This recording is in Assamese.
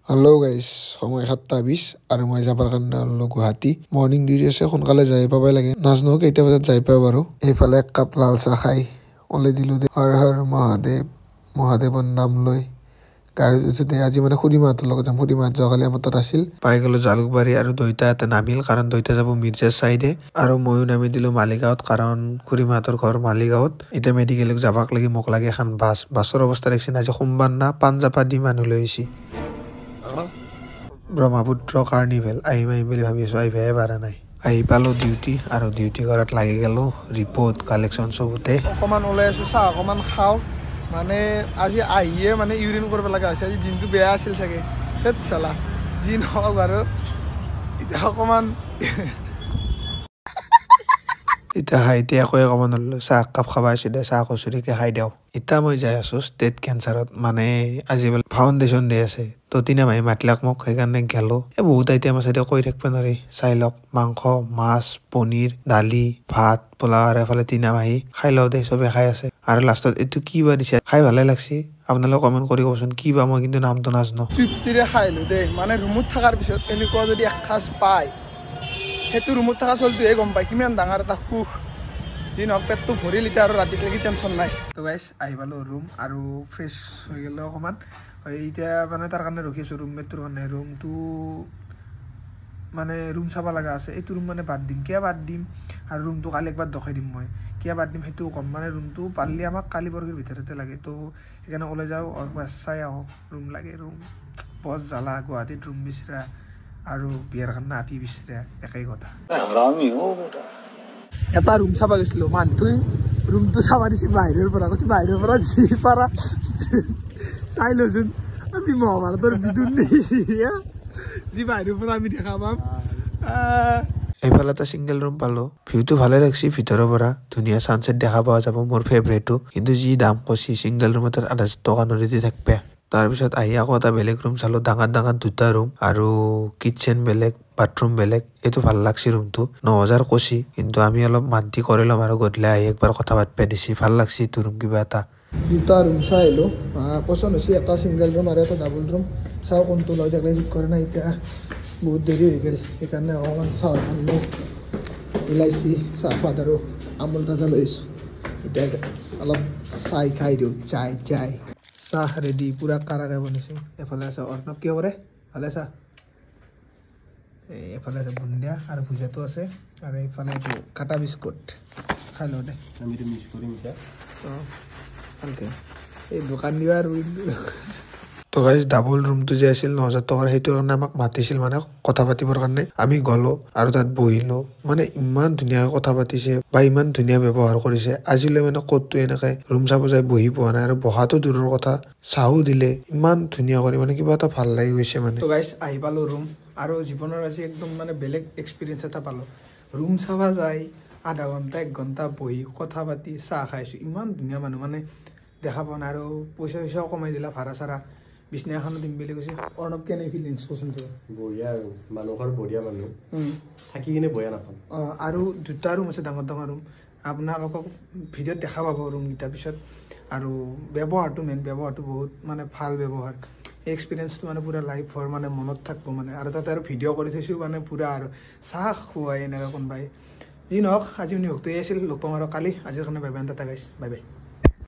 হেল্ল' গাইজ সময় 7:20 আৰু মই যাবৰ কাৰণে ওলালোঁ গুৱাহাটী মৰ্ণিং ডিউটি আছে সোনকালে যাই পাবই লাগে নাজানো কেইটা বজাত যাই পাব বাৰু এইফালে এক কাপ লাল চাহ খাই ওলাই দিলোঁ দে হৰ হৰ মহাদেৱৰ নাম লৈ গাড়ীত উঠোঁতে আজি মানে খুৰীমাহঁতৰ লগত যাম খুৰীমাহঁত যোৱাকালি আমাৰ তাত আছিল পাই গ'লোঁ জালুকবাৰী আৰু দুইটা ইয়াতে নামিল কাৰণ দুইটা যাব মিৰ্জাৰ চাইডে আৰু ময়ো নামি দিলোঁ মালিগাঁৱত কাৰণ খুৰীমাহঁতৰ ঘৰ মালিগাঁৱত এতিয়া মেডিকেলত যাবাক লাগি মোক লাগে এখন বাছৰ অৱস্থা দেখিছে আজি সোমবাৰ না পাঞ্জাবা দি মানুহ লৈ আহিছে ব্ৰহ্মপুত্ৰ কাৰ্নিভেল আহিম বুলি ভাবি আছোঁ আহিবহে পাৰা নাই আহি পালোঁ ডিউটি আৰু ডিউটি কৰাত লাগি গ'লোঁ ৰিপৰ্ট কালেকশ্যন চবতে অকণমান ওলাই আছোঁ চাহ অকণমান খাওঁ মানে আজি আহিয়ে মানে ইউৰিন কৰিব লগা হৈছে আজি দিনটো বেয়া আছিল চাগে ধেৎ চালা যি নহওক আৰু এতিয়া অকণমান এতিয়া একোৱে ক'ব নোৱাৰিলোঁ চাহ একাপ খাব আছোঁ দে চাহ কচুৰিকে খাই দিওঁ এতিয়া মই যাই আছোঁ ষ্টেট কেঞ্চাৰত মানে আজি বোলে ফাউণ্ডেশ্যন ডে আছে তো তিনা ভাই মাতিলাক মোক সেইকাৰণে গেলোঁ বহুত আইটেম আছে এতিয়া কৈ থাকিব নোৱাৰি চাই লওক মাংস মাছ পনীৰ দালি ভাত পোলাও আৰু এফালে তিনা ভাহি খাই লওঁ দে চবে খাই আছে আৰু লাষ্টত এইটো কি বা দিছে খাই ভালে লাগছে আপোনালোকে কমেণ্ট কৰি ক'বচোন কি বা মই কিন্তু নামটো নাজানো তৃপ্তিৰে খাইলোঁ দেই মানে ৰুমত থকাৰ পিছত এনেকুৱা যদি এসাঁজ পায় সেইটো ৰুমত থকা চলটোহে গম পায় কিমান ডাঙৰ এটা সুখ যি নহওক পেটটো ভৰিল এতিয়া আৰু ৰাতিলৈকে টেনশ্যন নাই তো গাইজ আহি পালোঁ ৰুম আৰু ফ্ৰেছ হৈ গ'লোঁ অকণমান এতিয়া মানে তাৰ কাৰণে ৰখি আছোঁ ৰুমমেটটোৰ কাৰণে ৰুমটো মানে ৰুম চাব লগা আছে এইটো ৰুম মানে বাদ দিম কিয় বাদ দিম আৰু ৰুমটো কালি একবাৰ দেখাই দিম মই কিয় বাদ দিম সেইটোও ক'ম মানে ৰুমটো পাৰিলে আমাক কালি পৰহিৰ ভিতৰতে লাগে তো সেইকাৰণে ওলাই যাওঁ একবাৰ চাই আহোঁ ৰুম লাগে ৰুম বছ জ্বালা গুৱাহাটীত ৰুম বিচৰা আৰু বিয়াৰ কাৰণে আপি বিচৰা একেই কথা এটা ৰুম চাব গৈছিলোঁ মানুহটোৱে ৰুমটো চাব দিছে বাহিৰৰ পৰা কৈছে বাহিৰৰ পৰা যি পাৰা চাই লচোন আমি মহাভাৰতৰ বিদুৰ যি বাহিৰৰ পৰা আমি দেখা পাম এইফালে এটা ছিংগল ৰুম পালোঁ ভিউটো ভালে লাগছে ভিতৰৰ পৰা ধুনীয়া ছানছেট দেখা পোৱা যাব মোৰ ফেভৰেটো কিন্তু যি দাম কৈছে ছিংগল ৰুম এটাত 8,000 টকা নদীতে থাকবে তাৰপিছত আহি আকৌ এটা বেলেগ ৰুম চালোঁ ডাঙৰ দুটা ৰুম আৰু কিটচেন বেলেগ বাথৰুম বেলেগ এইটো ভাল লাগছে ৰুমটো 9,000 কৈছি কিন্তু আমি অলপ মান্তি কৰি ল'ম আৰু গধূলি আহি একবাৰ কথা পাতিব দিছি ভাল লাগছে এইটো ৰুম কিবা এটা দুটা ৰুম চাই আহিলোঁ পচন্দ হৈছে এটা ছিংগল ৰুম আৰু এটা ডাবল ৰুম চাওঁ কোনটো লয় যাক ঠিক কৰে নাই এতিয়া বহুত দেৰি হৈ গ'ল সেইকাৰণে অকণমান চাহৰ কাৰণে ওলাইছি চাহপাত আৰু আমুল তাজা লৈ আহিছোঁ এতিয়া অলপ চাই খাই দিওঁ চাই চাহ ৰেডি পূৰা কাৰাকৈ বনাইছোঁ এফালে আছে অৰ্ণৱ কিয় কৰে ভালে চাহ এফালে আছে বুন্দিয়া আৰু ভুজিয়াটো আছে আৰু এইফালে এইটো কাটা বিস্কুট খাই লওঁ দে আমিতো মিছ কৰিম এতিয়া অঁ ভালকৈ এই দোকান দিবা আৰু তো গাইজ ডাবল ৰুমটো যে আছিল 9,000 টকাৰ সেইটোৰ কাৰণে আমাক মাতিছিল মানে কথা পাতিবৰ কাৰণে আমি গ'লোঁ আৰু তাত বহিলোঁ মানে ইমান ধুনীয়াকৈ কথা পাতিছে বা ইমান ধুনীয়া ব্যৱহাৰ কৰিছে আজিলৈ মানে ক'তটো এনেকৈ ৰুম চাব যাই বহি পোৱা নাই আৰু বহাটো দূৰৰ কথা চাহো দিলে ইমান ধুনীয়া কৰি মানে কিবা এটা ভাল লাগি গৈছে মানে তো গাইজ আহি পালোঁ ৰুম আৰু জীৱনৰ আজি একদম মানে বেলেগ এক্সপিৰিয়েঞ্চ এটা পালোঁ ৰুম চাব যায় আধা ঘণ্টা 1 ঘণ্টা বহি কথা পাতি চাহ খাইছোঁ ইমান ধুনীয়া মানুহ মানে দেখা পোৱা নাই আৰু পইচাও কমাই দিলা ভাড়া চাৰা বিছনা এখনো দিম বুলি কৈছে অৰ্ণৱ কেনে ফিলিংছ কোৱাচোন বঢ়িয়া আৰু মানুহৰ বঢ়িয়া মানুহ থাকি কিনে বঢ়িয়া নাপাম আৰু দুটা ৰুম আছে ডাঙৰ ৰুম আপোনালোকক ভিডিঅ'ত দেখা পাব ৰুমকেইটাৰ পিছত আৰু ব্যৱহাৰটো মেইন ব্যৱহাৰটো বহুত মানে ভাল ব্যৱহাৰ এই এক্সপিৰিয়েঞ্চটো মানে পূৰা লাইফৰ মানে মনত থাকিব মানে আৰু তাতে আৰু ভিডিঅ' কৰি থৈছোঁ মানে পূৰা আৰু চাহ খুৱাই এনেকৈ কোনোবাই যি নহওক আজি নিয়োগটোৱে আছিল লগ পাম আৰু কালি আজিৰ কাৰণে বাই বাই টাটা গাইছ বাই বাই